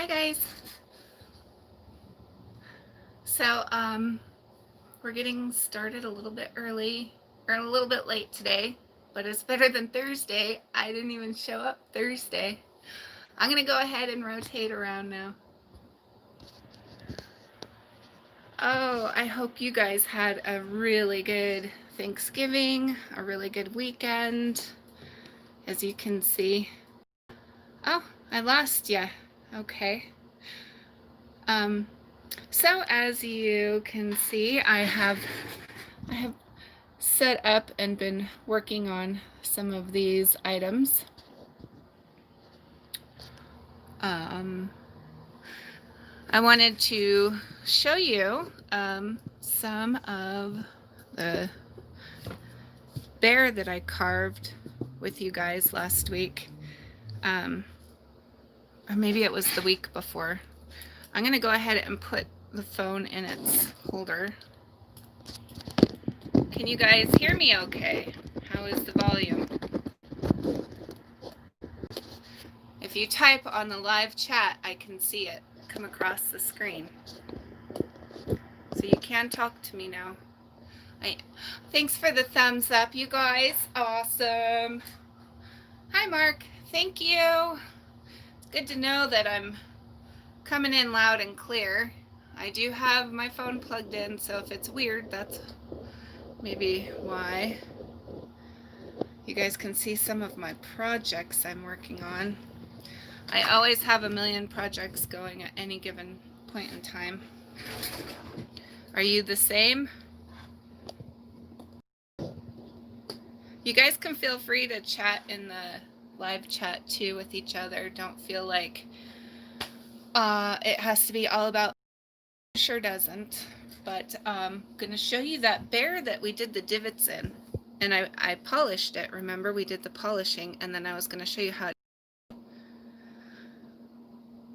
Hi guys. So we're getting started a little bit early or a little bit late today, but it's better than Thursday. I didn't even show up Thursday. I'm gonna go ahead and rotate around now. Oh, I hope you guys had a really good Thanksgiving, a really good weekend. As you can see. Oh, I lost ya. Okay. So as you can see, I have set up and been working on some of these items. I wanted to show you some of the bear that I carved with you guys last week, or maybe it was the week before. I'm going to go ahead and put the phone in its holder. Can you guys hear me okay? How is the volume? If you type on the live chat, I can see it come across the screen. So you can talk to me now. Thanks for the thumbs up, you guys. Awesome. Hi, Mark. Thank you. It's good to know that I'm coming in loud and clear. I do have my phone plugged in, so if it's weird, that's maybe why. You guys can see some of my projects I'm working on. I always have a million projects going at any given point in time. Are you the same? You guys can feel free to chat in the live chat too with each other. Don't feel like it has to be all about. It sure doesn't. But I'm going to show you that bear that we did the divots in. And I polished it. Remember, we did the polishing, and then I was going to show you how.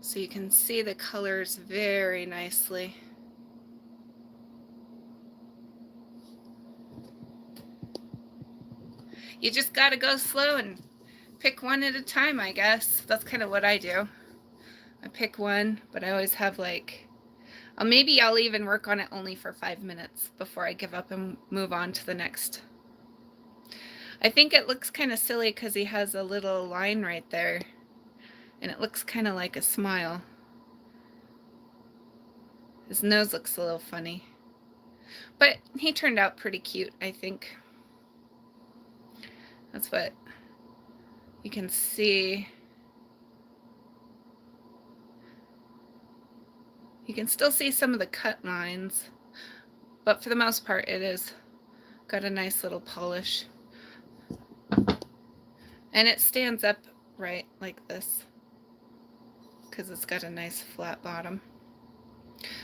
So you can see the colors very nicely. You just got to go slow and pick one at a time, I guess. That's kind of what I do. I pick one, but I always have like, maybe I'll even work on it only for 5 minutes before I give up and move on to the next. I think it looks kind of silly because he has a little line right there, and it looks kind of like a smile. His nose looks a little funny, but he turned out pretty cute, I think. That's what you can see. You can still see some of the cut lines, but for the most part it is got a nice little polish. And it stands up right like this because it's got a nice flat bottom.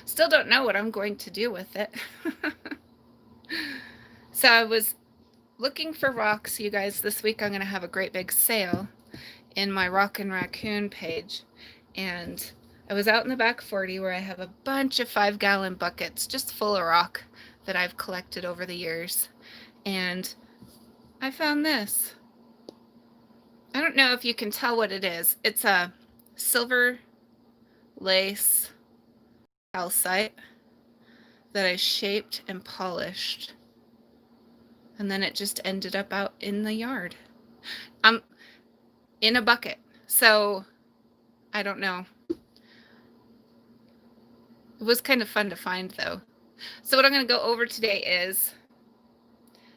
Still don't know what I'm going to do with it. So I was looking for rocks, you guys. This week I'm going to have a great big sale in my Rock and Raccoon page. And I was out in the back 40 where I have a bunch of 5-gallon buckets just full of rock that I've collected over the years. And I found this. I don't know if you can tell what it is. It's a silver lace calcite that I shaped and polished. And then it just ended up out in the yard. In a bucket. So I don't know. It was kind of fun to find though. So what I'm going to go over today is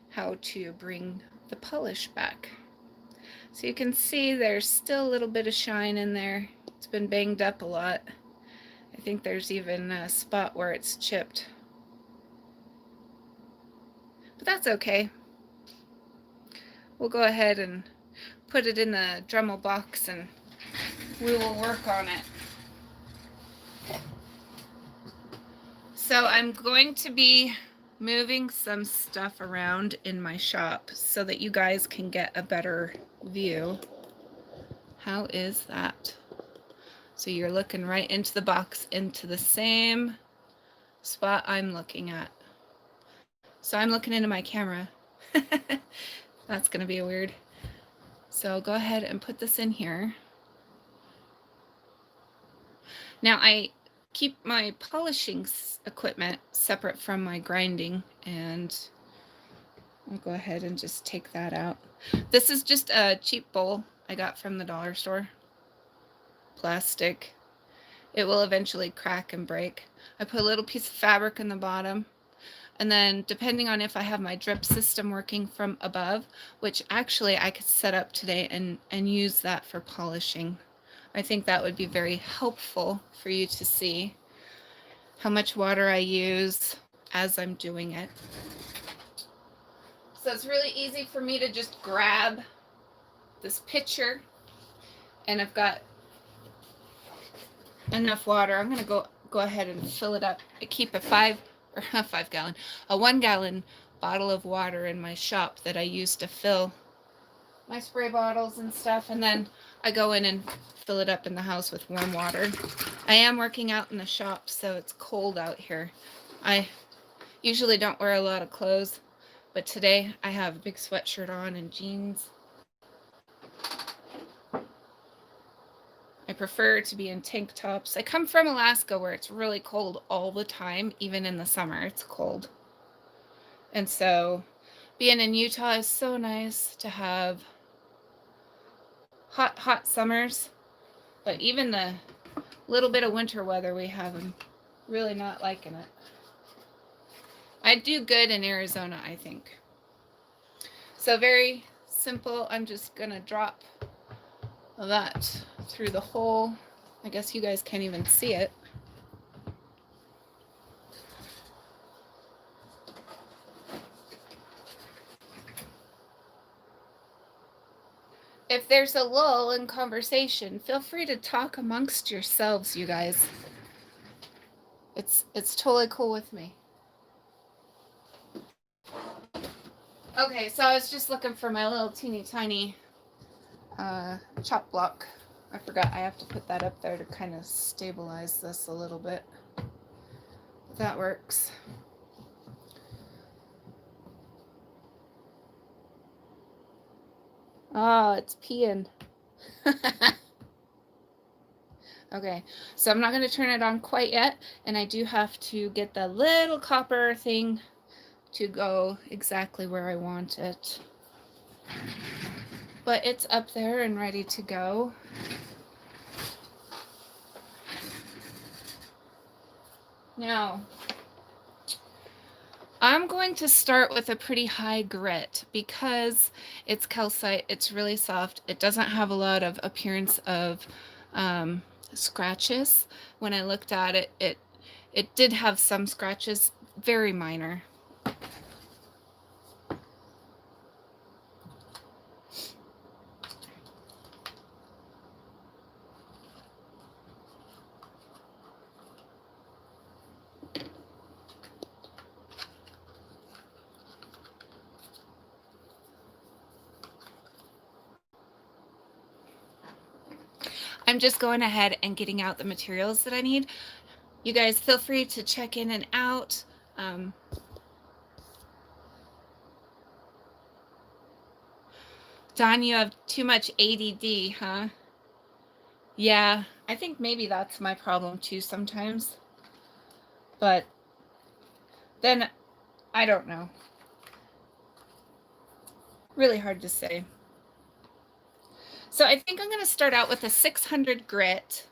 how to bring the polish back. So you can see there's still a little bit of shine in there. It's been banged up a lot. I think there's even a spot where it's chipped. But that's okay. We'll go ahead and put it in the Dremel box and we will work on it. So I'm going to be moving some stuff around in my shop so that you guys can get a better view. How is that? So you're looking right into the box, into the same spot I'm looking at. So I'm looking into my camera. That's going to be weird. So go ahead and put this in here. Now I keep my polishing equipment separate from my grinding, and I'll go ahead and just take that out. This is just a cheap bowl I got from the dollar store. Plastic. It will eventually crack and break. I put a little piece of fabric in the bottom, and then depending on if I have my drip system working from above, which actually I could set up today and use that for polishing. I think that would be very helpful for you to see how much water I use as I'm doing it. So it's really easy for me to just grab this pitcher, and I've got enough water. I'm going to go ahead and fill it up. I keep a 1 gallon bottle of water in my shop that I use to fill my spray bottles and stuff, and then I go in and fill it up in the house with warm water. I am working out in the shop, so it's cold out here. I usually don't wear a lot of clothes, but today I have a big sweatshirt on and jeans. I prefer to be in tank tops. I come from Alaska where it's really cold all the time, even in the summer it's cold. And so being in Utah is so nice to have hot summers, but even the little bit of winter weather we have, I'm really not liking it. I do good in Arizona, I think. So very simple. I'm just gonna drop that through the hole. I guess you guys can't even see it. If there's a lull in conversation, feel free to talk amongst yourselves, you guys. It's totally cool with me. Okay, so I was just looking for my little teeny tiny chop block. I forgot I have to put that up there to kind of stabilize this a little bit. That works. Oh, it's peeing. Okay, so I'm not going to turn it on quite yet, and I do have to get the little copper thing to go exactly where I want it. But it's up there and ready to go. Now, I'm going to start with a pretty high grit because it's calcite, it's really soft, it doesn't have a lot of appearance of scratches. When I looked at it, it did have some scratches, very minor. I'm just going ahead and getting out the materials that I need. You guys feel free to check in and out. Don, you have too much ADD, huh? Yeah, I think maybe that's my problem too sometimes. But then, I don't know. Really hard to say. So I think I'm going to start out with a 600 grit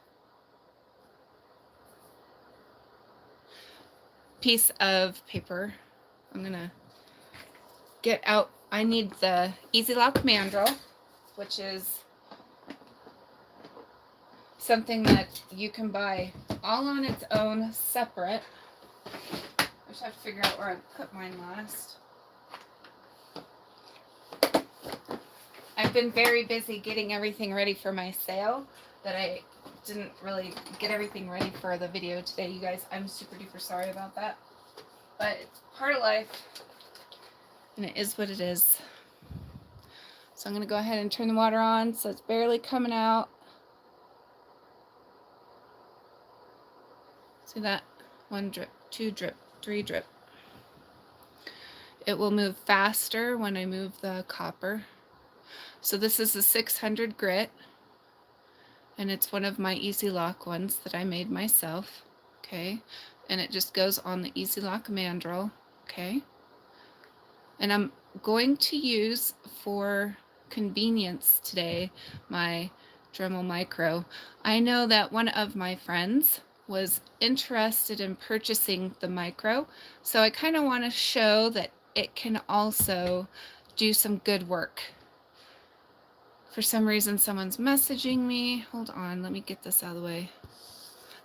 piece of paper. I'm going to get out, I need the Easy Lock mandrel, which is something that you can buy all on its own, separate. I just have to figure out where I put mine last. I've been very busy getting everything ready for my sale that I didn't really get everything ready for the video today, you guys. I'm super duper sorry about that. But it's part of life, and it is what it is. So I'm going to go ahead and turn the water on so it's barely coming out. See that? 1 drip, 2 drip, 3 drip. It will move faster when I move the copper. So this is a 600 grit. and it's one of my Easy Lock ones that I made myself. Okay, and it just goes on the Easy Lock mandrel. Okay, and I'm going to use, for convenience today, my Dremel Micro. I know that one of my friends was interested in purchasing the Micro, so I kind of want to show that it can also do some good work. For some reason, someone's messaging me. Hold on, let me get this out of the way.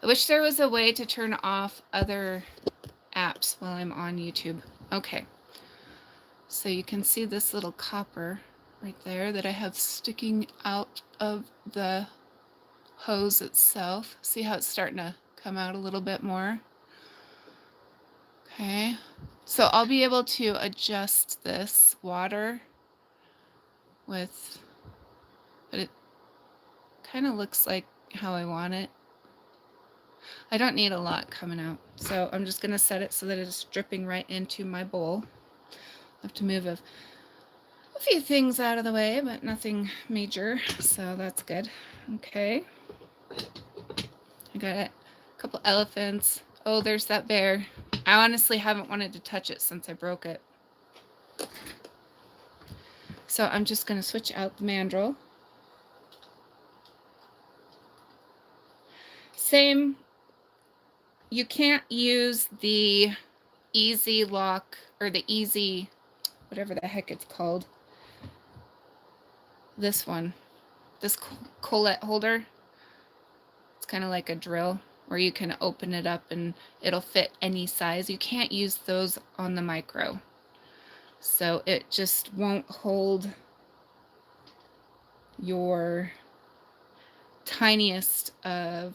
I wish there was a way to turn off other apps while I'm on YouTube. Okay, so you can see this little copper right there that I have sticking out of the hose itself. See how it's starting to come out a little bit more? Okay, so I'll be able to adjust this water with, but it kind of looks like how I want it. I don't need a lot coming out, so I'm just going to set it so that it's dripping right into my bowl. I have to move a few things out of the way, but nothing major, so that's good. Okay, I got a couple elephants. Oh, there's that bear. I honestly haven't wanted to touch it since I broke it. So I'm just going to switch out the mandrel. Same, you can't use the Easy Lock or the Easy, whatever the heck it's called. This one, this collet holder. It's kind of like a drill where you can open it up and it'll fit any size. You can't use those on the Micro. So it just won't hold your tiniest of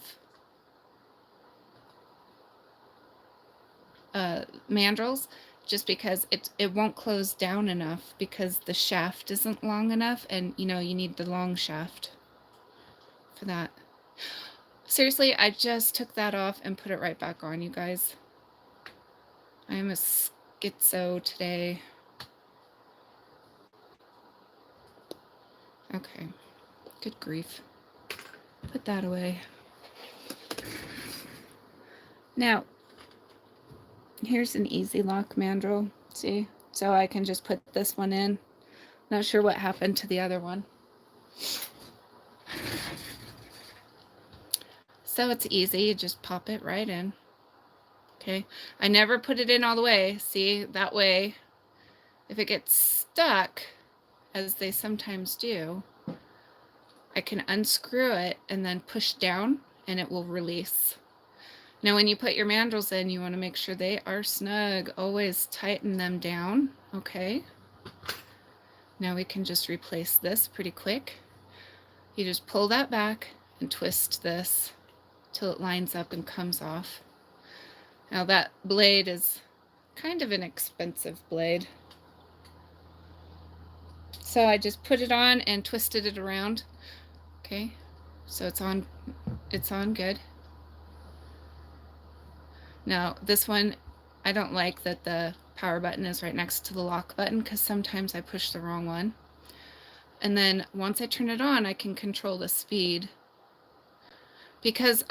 mandrels, just because it won't close down enough because the shaft isn't long enough, and you know you need the long shaft for that. Seriously, I just took that off and put it right back on, you guys. I am a schizo today. Okay, good grief. Put that away. Now, here's an Easy Lock mandrel, see? So I can just put this one in. Not sure what happened to the other one. So it's easy, you just pop it right in. Okay, I never put it in all the way. See, that way, if it gets stuck, as they sometimes do, I can unscrew it and then push down and it will release. Now, when you put your mandrels in, you want to make sure they are snug. Always tighten them down, okay? Now we can just replace this pretty quick. You just pull that back and twist this till it lines up and comes off. Now that blade is kind of an expensive blade. So I just put it on and twisted it around. Okay, so it's on good. Now this one, I don't like that the power button is right next to the lock button because sometimes I push the wrong one. And then once I turn it on, I can control the speed. Because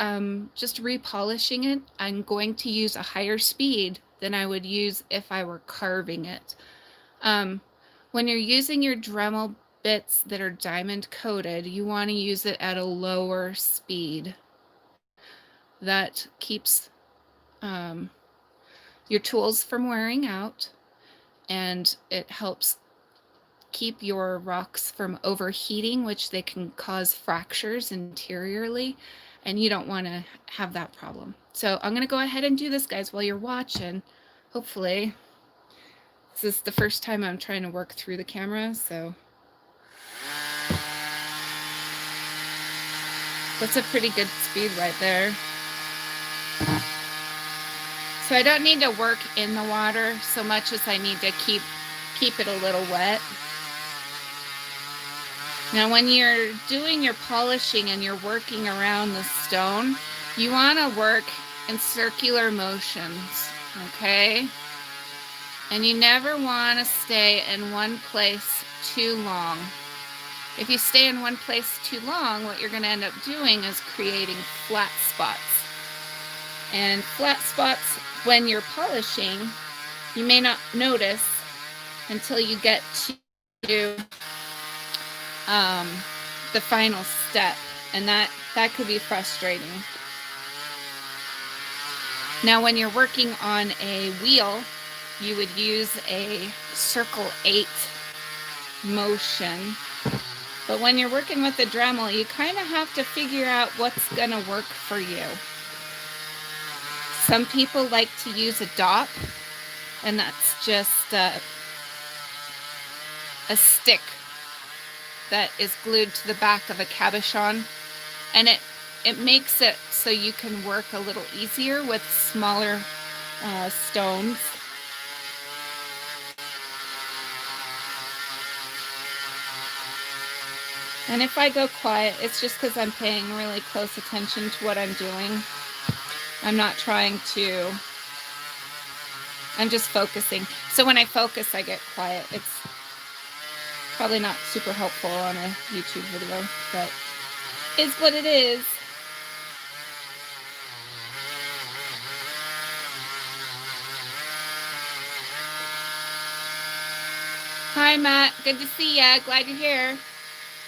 just repolishing it, I'm going to use a higher speed than I would use if I were carving it. When you're using your Dremel bits that are diamond coated, you want to use it at a lower speed. That keeps your tools from wearing out, and it helps keep your rocks from overheating, which they can cause fractures interiorly, and you don't want to have that problem. So I'm going to go ahead and do this, guys, while you're watching. Hopefully, this is the first time I'm trying to work through the camera, so that's a pretty good speed right there. So I don't need to work in the water so much as I need to keep it a little wet. Now, when you're doing your polishing and you're working around the stone, you want to work in circular motions, okay? And you never want to stay in one place too long. If you stay in one place too long, what you're going to end up doing is creating flat spots. And flat spots, when you're polishing, you may not notice until you get to the final step, and that could be frustrating. Now, when you're working on a wheel, you would use a circle 8 motion. But when you're working with the Dremel, you kind of have to figure out what's going to work for you. Some people like to use a dop, and that's just a stick that is glued to the back of a cabachon, and it makes it so you can work a little easier with smaller stones. And if I go quiet, it's just because I'm paying really close attention to what I'm doing. I'm not trying to, I'm just focusing. So when I focus, I get quiet. It's probably not super helpful on a YouTube video, but it's what it is. Hi, Matt. Good to see ya. Glad you're here.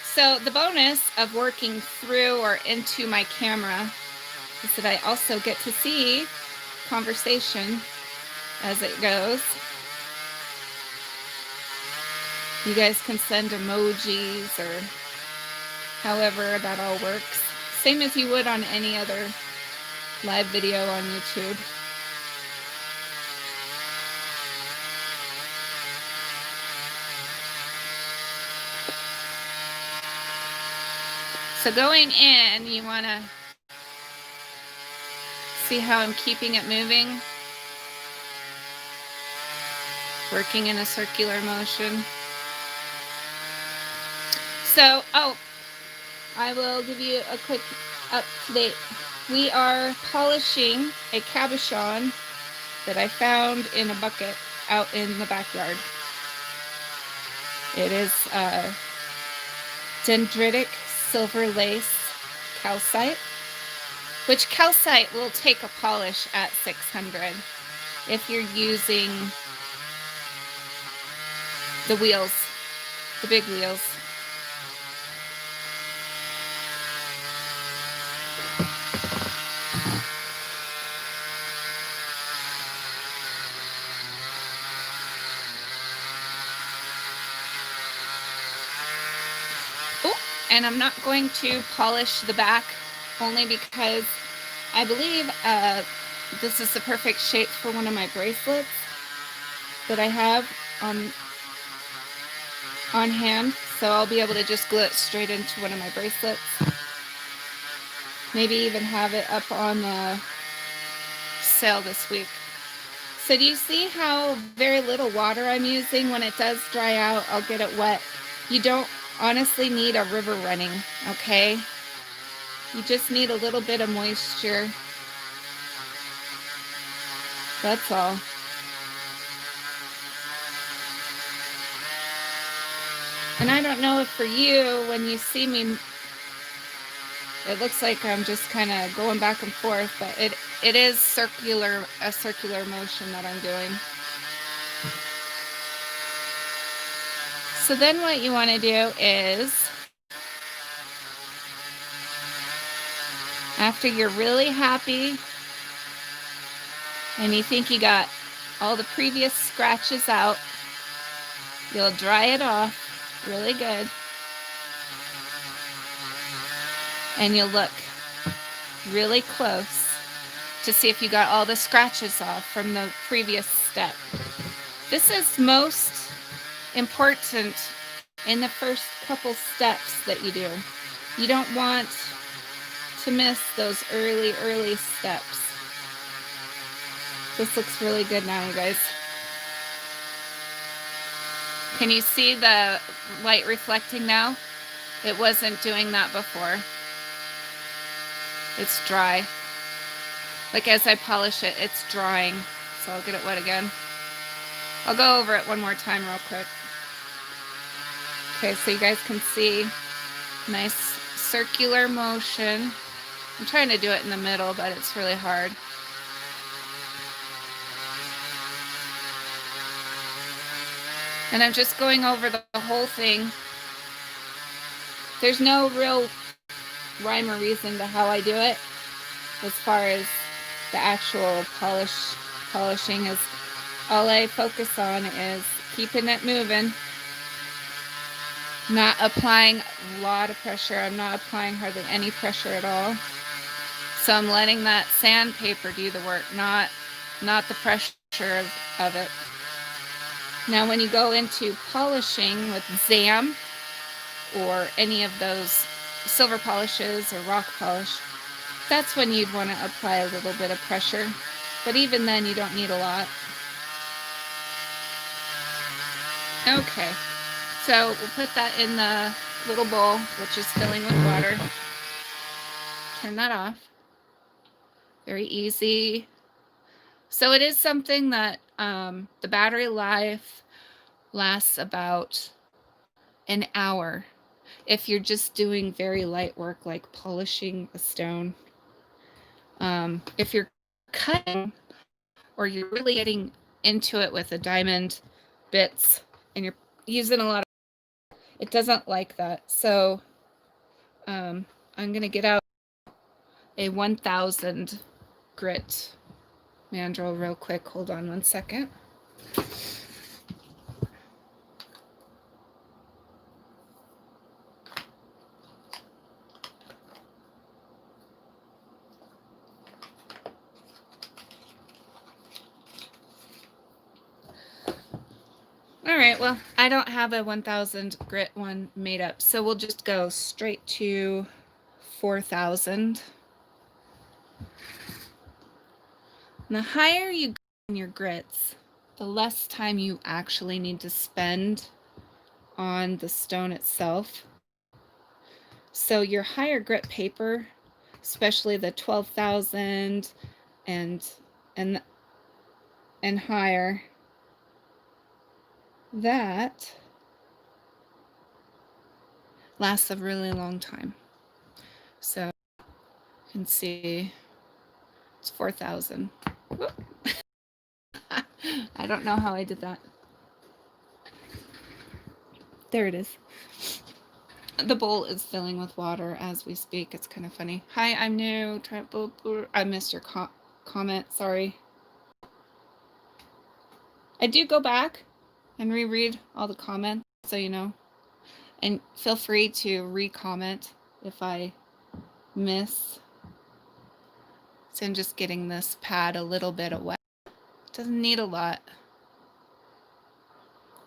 So the bonus of working through or into my camera is that I also get to see conversation as it goes. You guys can send emojis or however that all works. Same as you would on any other live video on YouTube. So going in, you want to see how I'm keeping it moving, working in a circular motion. So, I will give you a quick update. We are polishing a cabachon that I found in a bucket out in the backyard. It is dendritic silver lace calcite, which calcite will take a polish at 600 if you're using the wheels, the big wheels. And I'm not going to polish the back only because I believe this is the perfect shape for one of my bracelets that I have on hand. So I'll be able to just glue it straight into one of my bracelets. Maybe even have it up on the sale this week. So do you see how very little water I'm using? When it does dry out, I'll get it wet. You don't honestly need a river running, okay? You just need a little bit of moisture. That's all. And I don't know if for you, when you see me, it looks like I'm just kind of going back and forth, but it is a circular motion that I'm doing. So then what you want to do is, after you're really happy and you think you got all the previous scratches out, you'll dry it off really good. And you'll look really close to see if you got all the scratches off from the previous step. This is most important in the first couple steps that you do. You don't want to miss those early steps. This looks really good now, you guys. Can you see the light reflecting now? It wasn't doing that before. It's dry. Like as I polish it, it's drying. So I'll get it wet again. I'll go over it one more time real quick. Okay, so you guys can see Nice circular motion. I'm trying to do it in the middle, but it's really hard. And I'm just going over the whole thing. There's no real rhyme or reason to how I do it as far as the actual polishing is. All I focus on is keeping it moving, not applying a lot of pressure. I'm not applying hardly any pressure at all. So I'm letting that sandpaper do the work, not the pressure of it. Now when you go into polishing with Zam or any of those silver polishes or rock polish, that's when you'd want to apply a little bit of pressure. But even then, you don't need a lot. Okay, so we'll put that in the little bowl, which is filling with water. Turn that off. Very easy. So it is something that the battery life lasts about an hour if you're just doing very light work like polishing a stone. If you're cutting or you're really getting into it with the diamond bits and you're using a lot of, it doesn't like that. So I'm going to get out a 1000 grit mandrel real quick. Hold on one second. All right, well, I don't have a 1000 grit one made up, so we'll just go straight to 4000. And the higher you go in your grits, the less time you actually need to spend on the stone itself. So your higher grit paper, especially the 12,000 and higher, that lasts a really long time. So you can see it's 4,000. I don't know how I did that. There it is. The bowl is filling with water as we speak. It's kind of funny. Hi, I'm new. I missed your comment. Sorry. I do go back and reread all the comments, so you know. And feel free to re-comment if I miss. So I'm just getting this pad a little bit wet. Doesn't need a lot.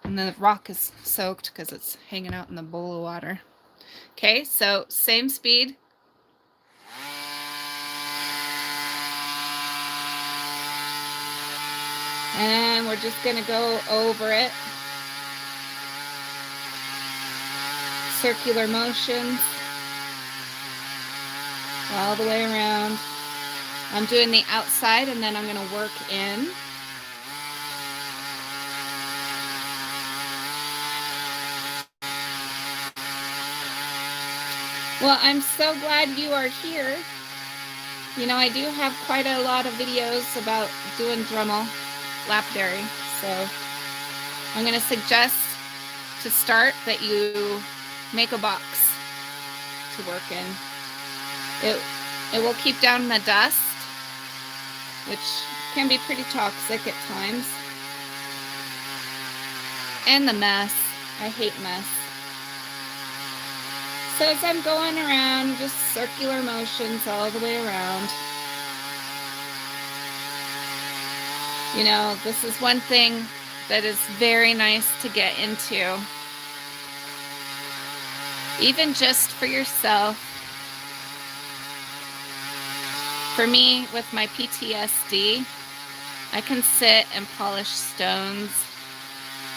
And the rock is soaked because it's hanging out in the bowl of water. Okay, so same speed. And we're just going to go over it. Circular motions all the way around. I'm doing the outside and then I'm going to work in. Well, I'm so glad you are here. You know, I do have quite a lot of videos about doing Dremel, lapidary, so I'm going to suggest to start that you make a box to work in. It will keep down the dust, which can be pretty toxic at times, and the mess. I hate mess. So as I'm going around, just circular motions all the way around. You know, this is one thing that is very nice to get into. Even just for yourself. For me, with my PTSD, I can sit and polish stones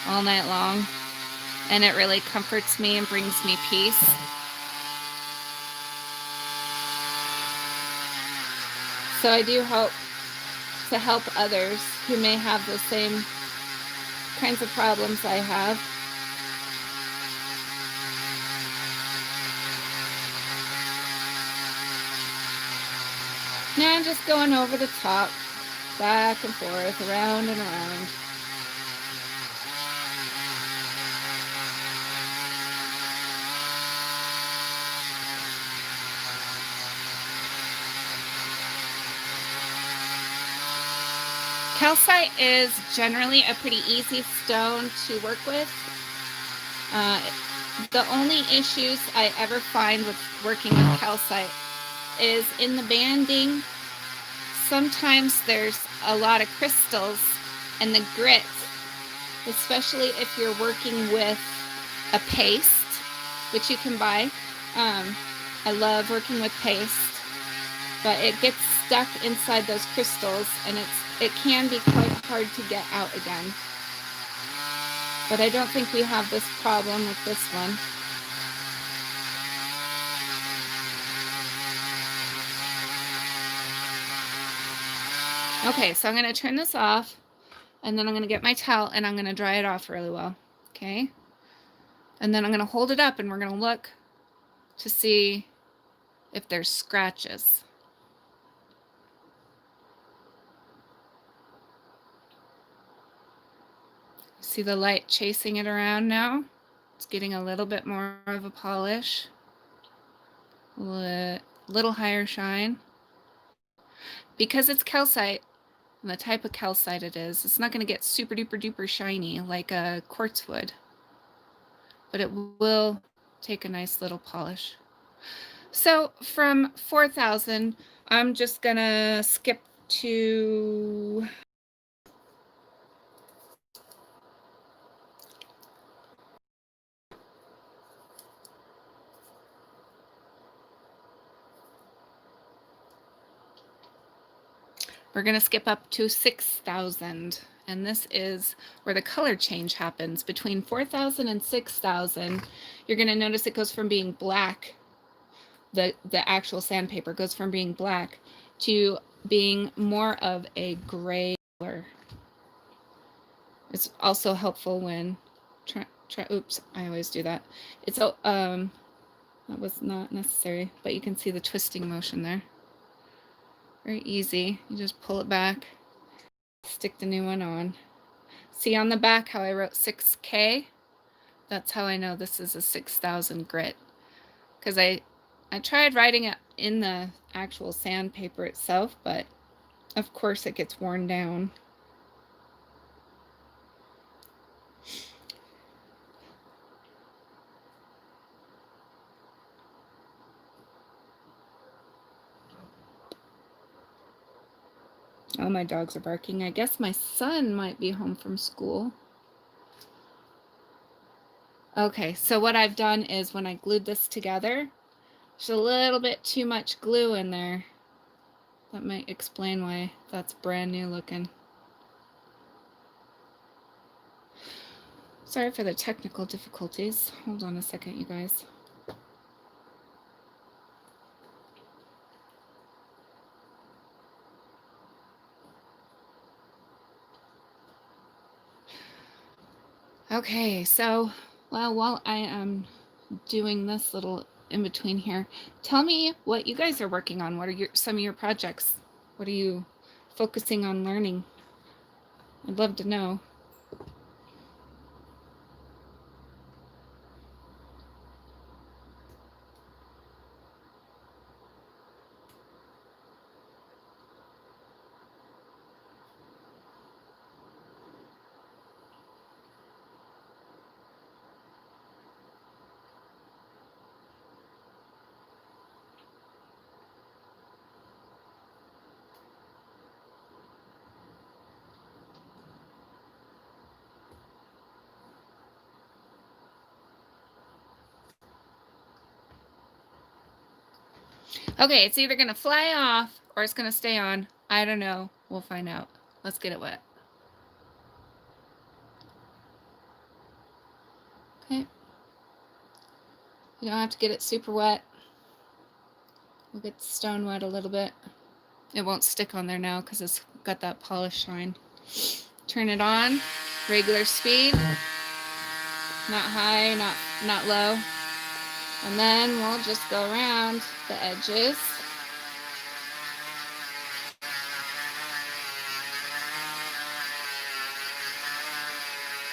all night long, and it really comforts me and brings me peace. So I do hope to help others who may have the same kinds of problems I have. Now just going over the top, back and forth, around and around. Calcite is generally a pretty easy stone to work with. The only issues I ever find with working with calcite is in the banding. Sometimes there's a lot of crystals and the grit, especially if you're working with a paste, which you can buy. I love working with paste, but it gets stuck inside those crystals and it can be quite hard to get out again. But I don't think we have this problem with this one. Okay, so I'm going to turn this off, and then I'm going to get my towel and I'm going to dry it off really well. Okay? And then I'm going to hold it up and we're going to look to see if there's scratches. See the light chasing it around now? It's getting a little bit more of a polish. Little higher shine. Because it's calcite, and the type of calcite it is, it's not going to get super duper duper shiny like a quartz would. But it will take a nice little polish. So from 4,000, I'm just going to skip to... We're going to skip up to 6,000, and this is where the color change happens. Between 4,000 and 6,000, you're going to notice it goes from being black, the actual sandpaper goes from being black to being more of a gray color. It's also helpful when, oops, I always do that. It's, that was not necessary, but you can see the twisting motion there. Very easy. You just pull it back, stick the new one on. See on the back how I wrote 6K? That's how I know this is a 6,000 grit. Because I tried writing it in the actual sandpaper itself, but of course it gets worn down. Oh, my dogs are barking. I guess my son might be home from school. Okay, so what I've done is when I glued this together, there's a little bit too much glue in there. That might explain why that's brand new looking. Sorry for the technical difficulties. Hold on a second, you guys. Okay, so, well, while I am doing this little in between here, tell me what you guys are working on. What are some of your projects? What are you focusing on learning? I'd love to know. Okay, it's either going to fly off or it's going to stay on. I don't know. We'll find out. Let's get it wet. Okay. You don't have to get it super wet. We'll get the stone wet a little bit. It won't stick on there now because it's got that polish shine. Turn it on, regular speed, not high, not low. And then we'll just go around the edges.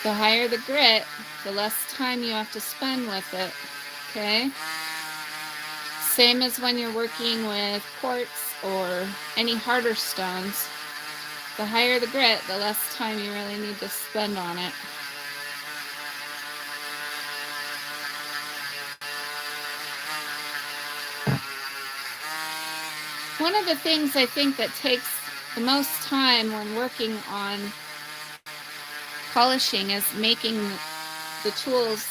The higher the grit, the less time you have to spend with it, okay? Same as when you're working with quartz or any harder stones. The higher the grit, the less time you really need to spend on it. One of the things I think that takes the most time when working on polishing is making the tools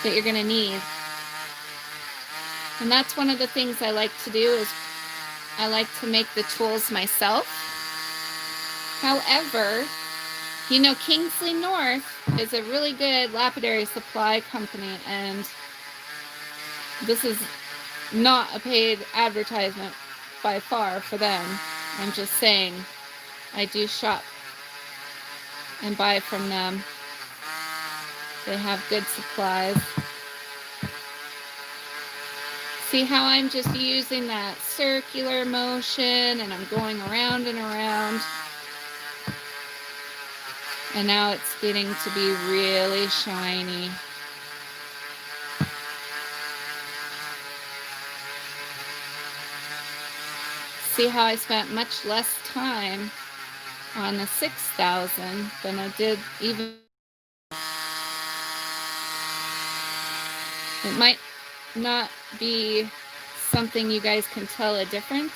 that you're going to need. And that's one of the things I like to do is I like to make the tools myself. However, you know, Kingsley North is a really good lapidary supply company, and this is not a paid advertisement by far for them. I'm just saying I do shop and buy from them. They have good supplies. See how I'm just using that circular motion and I'm going around and around. And now it's getting to be really shiny. See how I spent much less time on the 6000 than I did even. It might not be something you guys can tell a difference,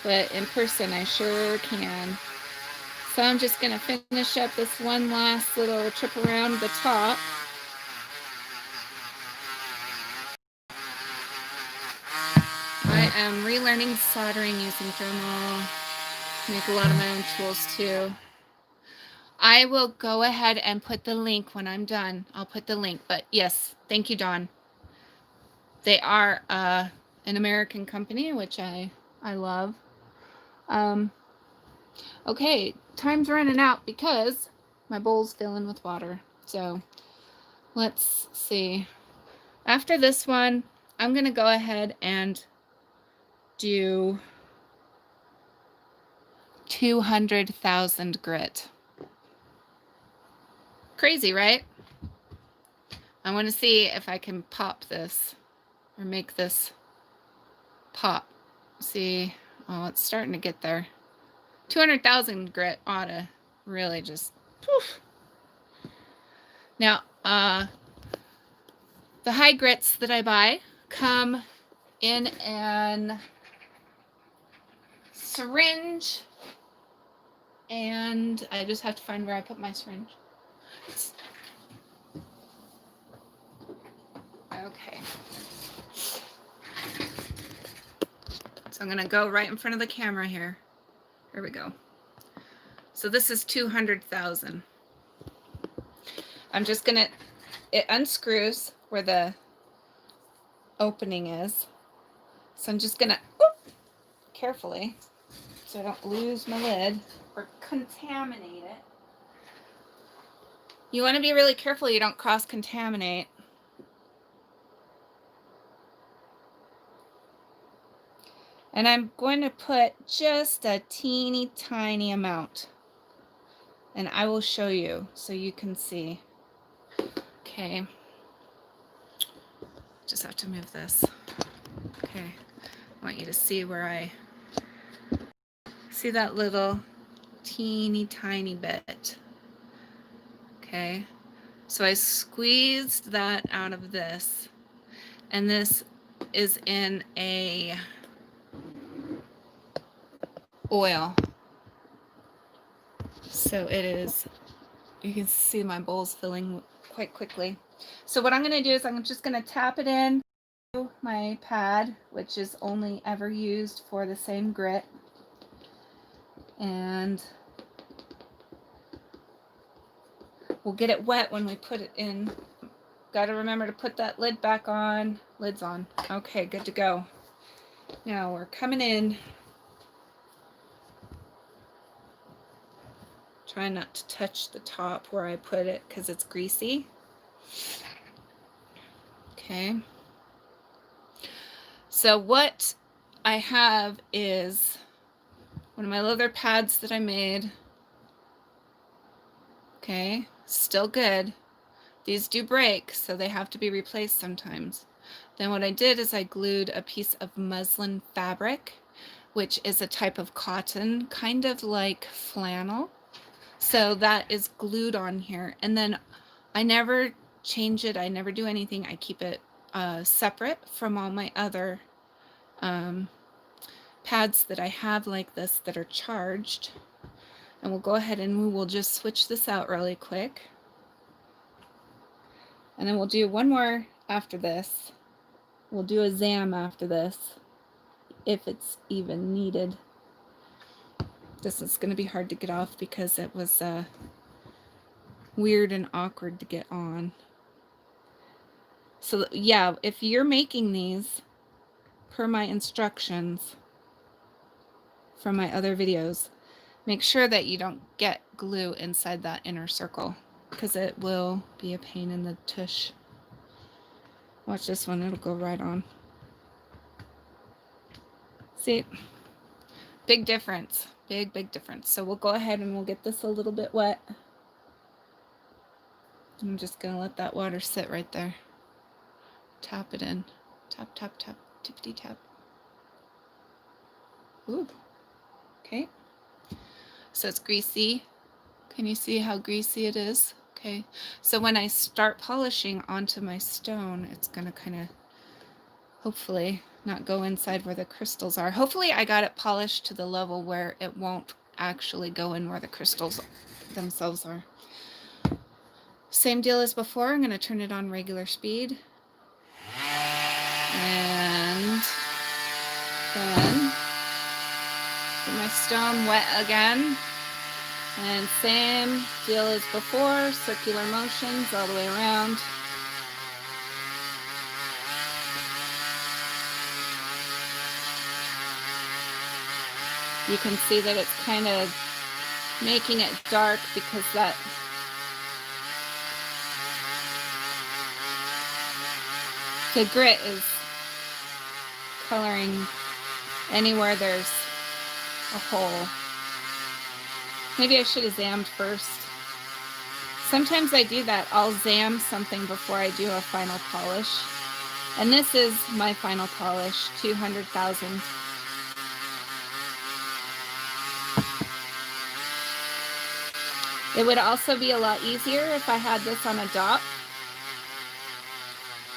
but in person I sure can. So I'm just going to finish up this one last little trip around the top. I am relearning soldering using Dremel. Make a lot of my own tools too. I will go ahead and put the link when I'm done. I'll put the link, but yes, thank you, Dawn. They are an American company, which I love. Okay, time's running out because my bowl's filling with water. So let's see. After this one, I'm going to go ahead and do 200,000 grit. Crazy, right? I want to see if I can pop this or make this pop. See, oh, it's starting to get there. 200,000 grit ought to really just poof. Now, the high grits that I buy come in an syringe, and I just have to find where I put my syringe. Okay. So I'm going to go right in front of the camera here. Here we go. So this is 200,000. I'm just going to, it unscrews where the opening is. So I'm just going to, carefully, so I don't lose my lid or contaminate it. You want to be really careful you don't cross-contaminate. And I'm going to put just a teeny tiny amount. And I will show you so you can see. Okay. Just have to move this. Okay. I want you to see where I see that little teeny tiny bit. Okay. So I squeezed that out of this. And this is in a oil. So it is, you can see my bowl's filling quite quickly. So what I'm going to do is I'm just going to tap it in to my pad, which is only ever used for the same grit. And we'll get it wet when we put it in. Got to remember to put that lid back on. Lid's on. Okay, good to go. Now we're coming in. Try not to touch the top where I put it because it's greasy. Okay. So what I have is one of my leather pads that I made. Okay, still good. These do break, so they have to be replaced sometimes. Then what I did is I glued a piece of muslin fabric, which is a type of cotton, kind of like flannel. So that is glued on here. And then I never change it. I never do anything. I keep it separate from all my other pads that I have like this that are charged. And we'll go ahead and we will just switch this out really quick. And then we'll do one more after this. We'll do a zam after this, if it's even needed. This is going to be hard to get off because it was weird and awkward to get on. So yeah, if you're making these per my instructions from my other videos, make sure that you don't get glue inside that inner circle because it will be a pain in the tush. Watch this one, it'll go right on. See, big difference, big difference. So we'll go ahead and we'll get this a little bit wet. I'm just gonna let that water sit right there. Tap it in, tap, tap, tap, tippity tap. Ooh, okay. So it's greasy. Can you see how greasy it is? Okay, so when I start polishing onto my stone, it's gonna kind of hopefully not go inside where the crystals are. Hopefully I got it polished to the level where it won't actually go in where the crystals themselves are. Same deal as before. I'm going to turn it on regular speed. And then get my stone wet again. And same deal as before, circular motions all the way around. You can see that it's kind of making it dark because that the grit is coloring anywhere there's a hole. Maybe I should have zammed first. Sometimes I do that. I'll zam something before I do a final polish. And this is my final polish, 200,000. It would also be a lot easier if I had this on a dop.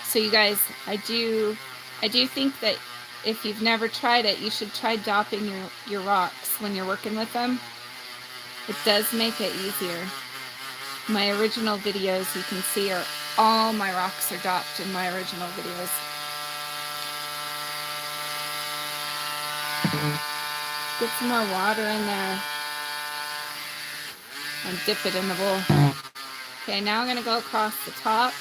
So you guys, I do think that if you've never tried it, you should try dopping your rocks when you're working with them. It does make it easier. My original videos, you can see, are all my rocks are dopped in my original videos. Get some more water in there and dip it in the bowl. Okay, now I'm going to go across the top.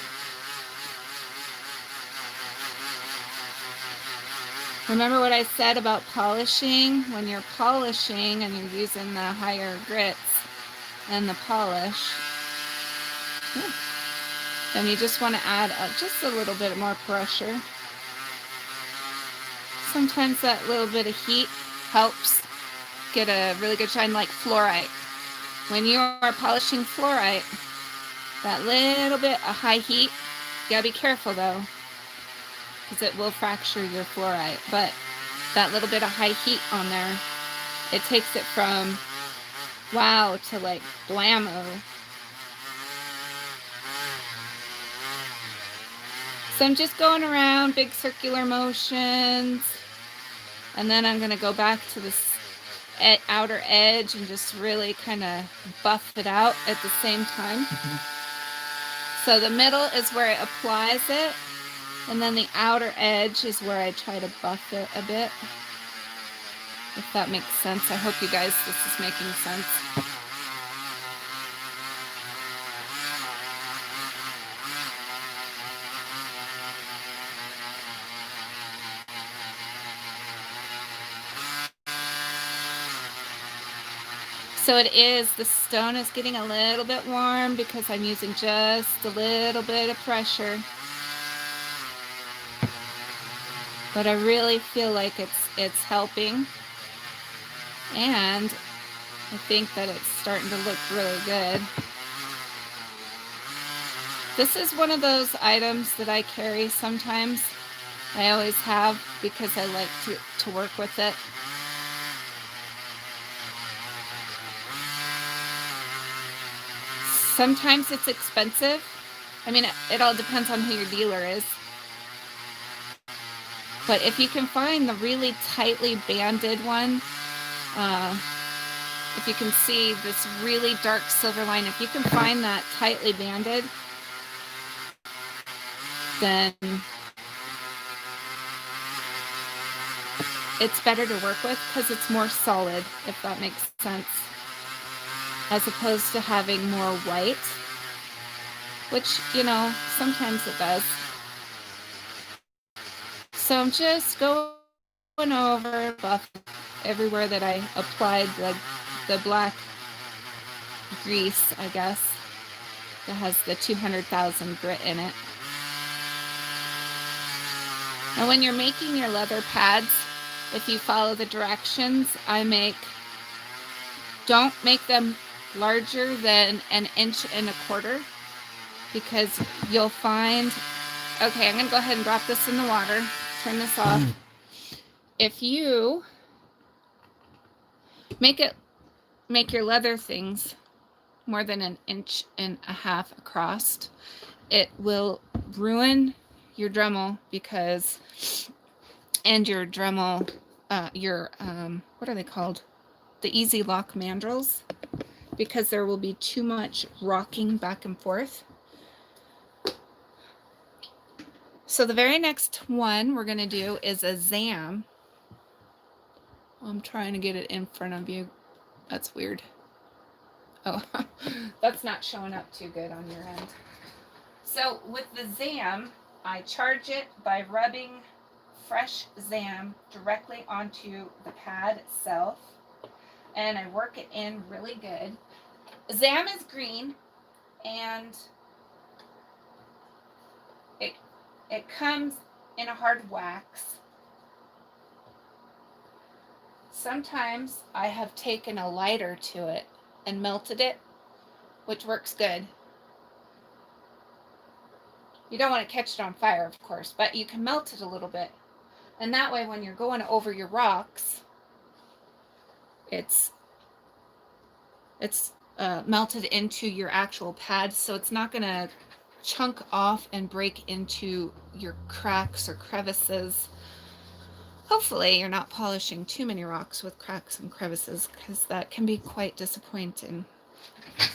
Remember what I said about polishing? When you're polishing and you're using the higher grits and the polish, then you just want to add just a little bit more pressure. Sometimes that little bit of heat helps get a really good shine, like fluorite. When you are polishing fluorite, that little bit of high heat, you gotta be careful though, because it will fracture your fluorite. But that little bit of high heat on there, it takes it from wow to like blammo. So I'm just going around, big circular motions, and then I'm going to go back to this outer edge and just really kind of buff it out at the same time. So the middle is where it applies it, and then the outer edge is where I try to buff it a bit. If that makes sense. I hope you guys, this is making sense. So it is, the stone is getting a little bit warm because I'm using just a little bit of pressure. But I really feel like it's helping. And I think that it's starting to look really good. This is one of those items that I carry sometimes. I always have because I like to work with it. Sometimes it's expensive. I mean, it all depends on who your dealer is. But if you can find the really tightly banded one, if you can see this really dark silver line, if you can find that tightly banded, then it's better to work with because it's more solid, if that makes sense, as opposed to having more white, which, you know, sometimes it does. So I'm just going over everywhere that I applied the black grease, I guess, that has the 200,000 grit in it. And when you're making your leather pads, if you follow the directions I make, don't make them larger than 1.25 inches, because you'll find, okay, I'm gonna go ahead and drop this in the water, turn this off. If you make your leather things more than 1.5 inches across, it will ruin your Dremel, because, and your Dremel, what are they called? The easy lock mandrels, because there will be too much rocking back and forth. So the very next one we're going to do is a Zam. I'm trying to get it in front of you. That's weird. Oh, that's not showing up too good on your end. So with the Zam, I charge it by rubbing fresh Zam directly onto the pad itself, and I work it in really good. Zam is green, and it comes in a hard wax. Sometimes I have taken a lighter to it and melted it, which works good. You don't want to catch it on fire, of course, but you can melt it a little bit. And that way, when you're going over your rocks, it's melted into your actual pad, so it's not going to chunk off and break into your cracks or crevices. Hopefully you're not polishing too many rocks with cracks and crevices, because that can be quite disappointing.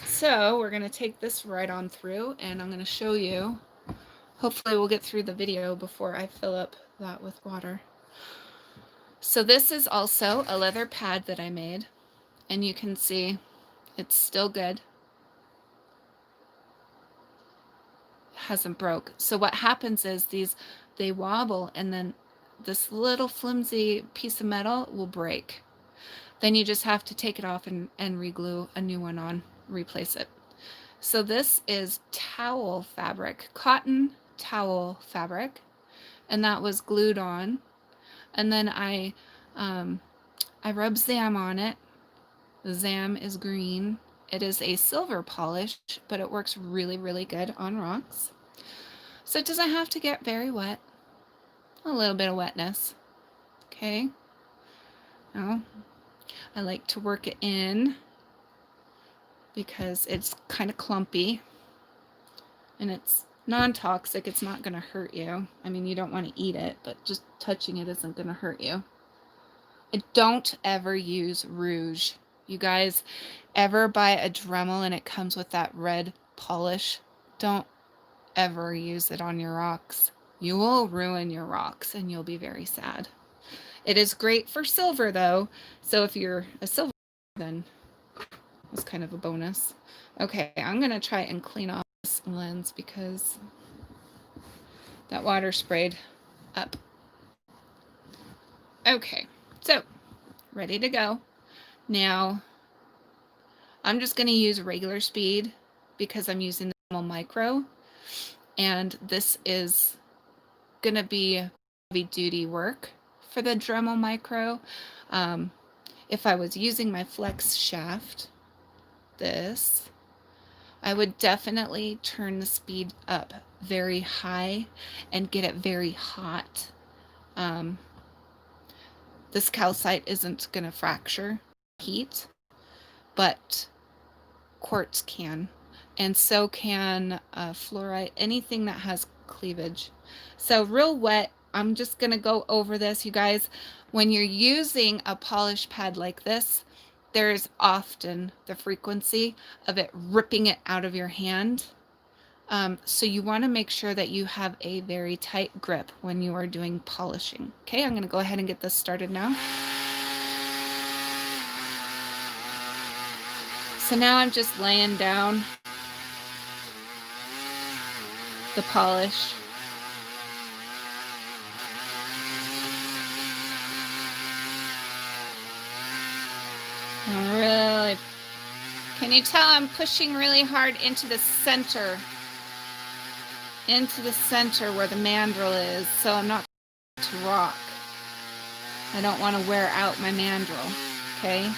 So we're going to take this right on through, and I'm going to show you. Hopefully we'll get through the video before I fill up that with water. So this is also a leather pad that I made, and you can see it's still good. Hasn't broke. So what happens is they wobble, and then this little flimsy piece of metal will break. Then you just have to take it off and re-glue a new one on, replace it. So this is towel fabric, cotton towel fabric, and that was glued on. And then I rub Zam on it. The Zam is green. It is a silver polish, but it works really, really good on rocks. So it doesn't have to get very wet. A little bit of wetness. Okay. Now, I like to work it in because it's kind of clumpy, and it's non-toxic. It's not going to hurt you. I mean, you don't want to eat it, but just touching it isn't going to hurt you. And don't ever use rouge. You guys ever buy a Dremel and it comes with that red polish? Don't ever use it on your rocks. You will ruin your rocks and you'll be very sad. It is great for silver though, so if you're a silver, then it's kind of a bonus. Okay, I'm gonna try and clean off this lens because that water sprayed up. Okay, so ready to go. Now I'm just going to use regular speed because I'm using the Dremel Micro, and this is going to be heavy duty work for the Dremel Micro. If I was using my flex shaft, this, I would definitely turn the speed up very high and get it very hot. This calcite isn't going to fracture heat, but quartz can, and so can fluorite, anything that has cleavage. So real wet, I'm just going to go over this, you guys. When you're using a polish pad like this, there's often the frequency of it ripping it out of your hand. So you want to make sure that you have a very tight grip when you are doing polishing. Okay, I'm going to go ahead and get this started now. So now I'm just laying down the polish. Really, can you tell I'm pushing really hard into the center where the mandrel is, so I'm not to rock. I don't want to wear out my mandrel. Okay,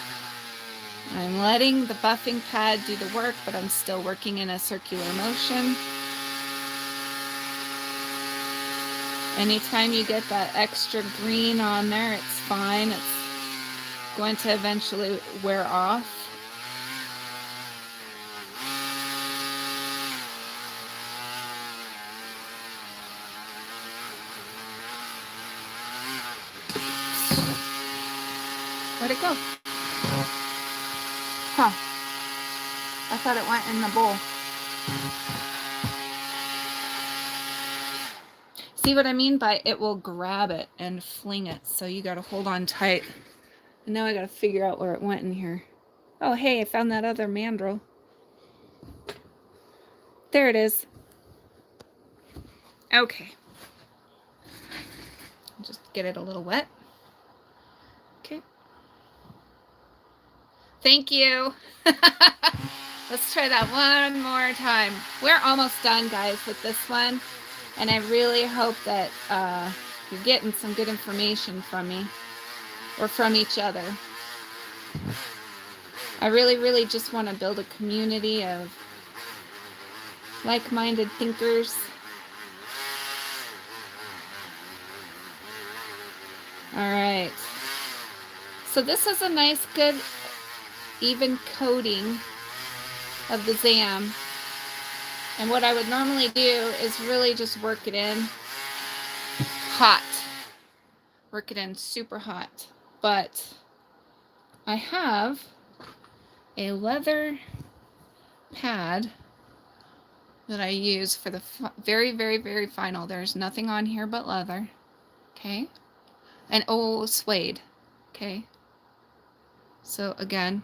I'm letting the buffing pad do the work, but I'm still working in a circular motion. Anytime you get that extra green on there, it's fine. It's going to eventually wear off. Where'd it go? Huh. I thought it went in the bowl. See what I mean by it will grab it and fling it, so you got to hold on tight. And now I got to figure out where it went in here. Oh, hey, I found that other mandrel. There it is. Okay. Just get it a little wet. Okay. Thank you. Let's try that one more time. We're almost done, guys, with this one. And I really hope that you're getting some good information from me or from each other. I really just want to build a community of like-minded thinkers. All right. So this is a nice, good, even coating of the ZAM. And what I would normally do is really just work it in hot. Work it in super hot. But I have a leather pad that I use for the very final. There's nothing on here but leather. Okay. And oh, suede. Okay. So again,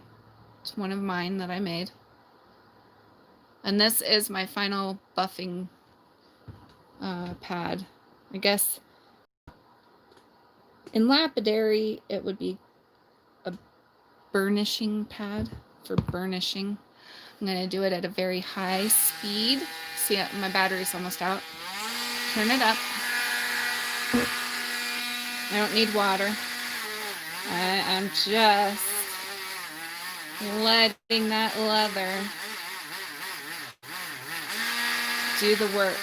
it's one of mine that I made. And this is my final buffing pad. I guess in lapidary, it would be a burnishing pad for burnishing. I'm going to do it at a very high speed. See, my battery's almost out. Turn it up. I don't need water. I'm just letting that leather do the work.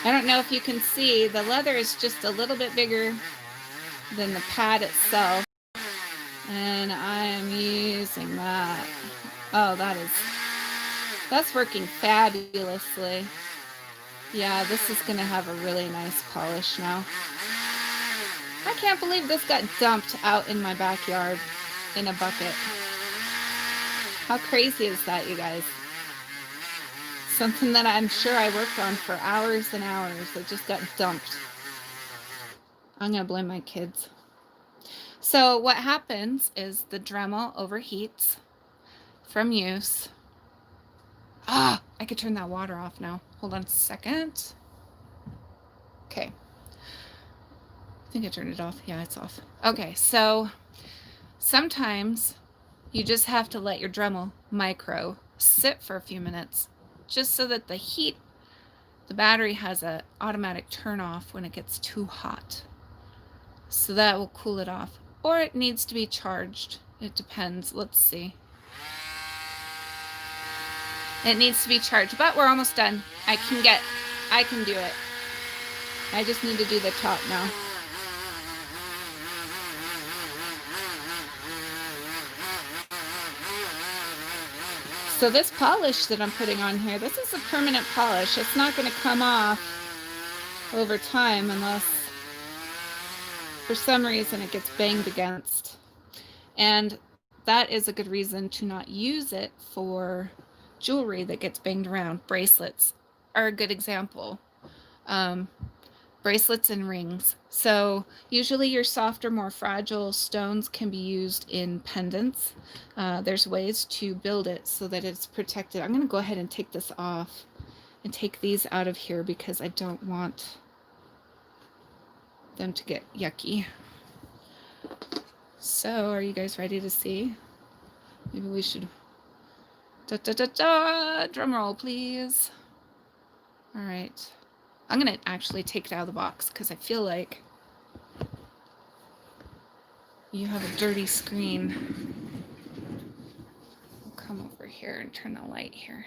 I don't know if you can see, the leather is just a little bit bigger than the pad itself. And I am using that. Oh, that's working fabulously. Yeah, this is going to have a really nice polish now. I can't believe this got dumped out in my backyard in a bucket. How crazy is that, you guys? Something that I'm sure I worked on for hours and hours that just got dumped. I'm going to blame my kids. So what happens is the Dremel overheats from use. I could turn that water off now. Hold on a second. Okay. I think I turned it off. Yeah, it's off. Okay, so sometimes you just have to let your Dremel micro sit for a few minutes just so that the battery has an automatic turn off when it gets too hot. So that will cool it off. Or it needs to be charged. It depends. Let's see. It needs to be charged, but we're almost done. I can do it. I just need to do the top now. So this polish that I'm putting on here, this is a permanent polish. It's not going to come off over time unless for some reason it gets banged against. And that is a good reason to not use it for jewelry that gets banged around. Bracelets are a good example. Bracelets and rings. So usually your softer, more fragile stones can be used in pendants. There's ways to build it so that it's protected. I'm going to go ahead and take this off and take these out of here because I don't want them to get yucky. So are you guys ready to see? Maybe we should drum roll, please. All right. I'm going to actually take it out of the box because I feel like you have a dirty screen. I'll come over here and turn the light here.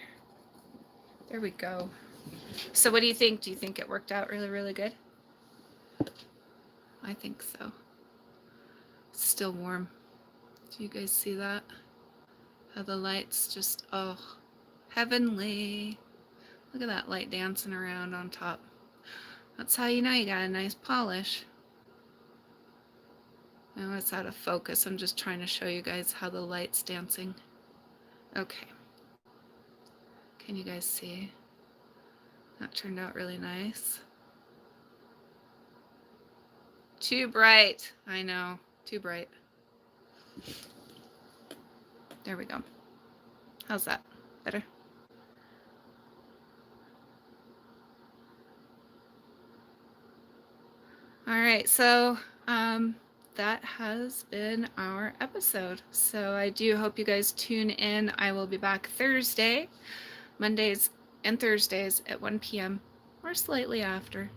There we go. So what do you think? Do you think it worked out really, really good? I think so. It's still warm. Do you guys see that? How the light's just, oh, heavenly. Look at that light dancing around on top. That's how you know you got a nice polish. Now it's out of focus. I'm just trying to show you guys how the light's dancing. Okay. Can you guys see? That turned out really nice. Too bright. I know. Too bright. There we go. How's that? Better? All right, so that has been our episode. So I do hope you guys tune in. I will be back Thursday, Mondays and Thursdays at 1 p.m. or slightly after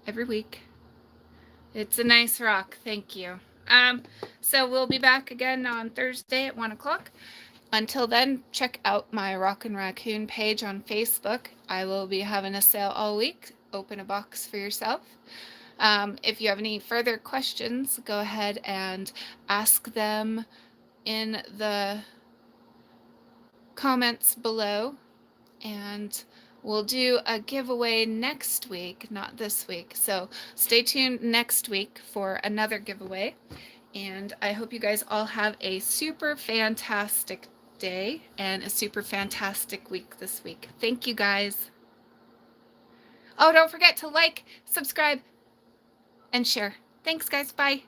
every week. It's a nice rock. Thank you. So we'll be back again on Thursday at 1 o'clock. Until then, check out my Rockin' Raccoon page on Facebook. I will be having a sale all week. Open a box for yourself. If you have any further questions, go ahead and ask them in the comments below. And we'll do a giveaway next week, not this week. So stay tuned next week for another giveaway. And I hope you guys all have a super fantastic day and a super fantastic week this week. Thank you guys. Oh, don't forget to like, subscribe, and share. Thanks, guys. Bye.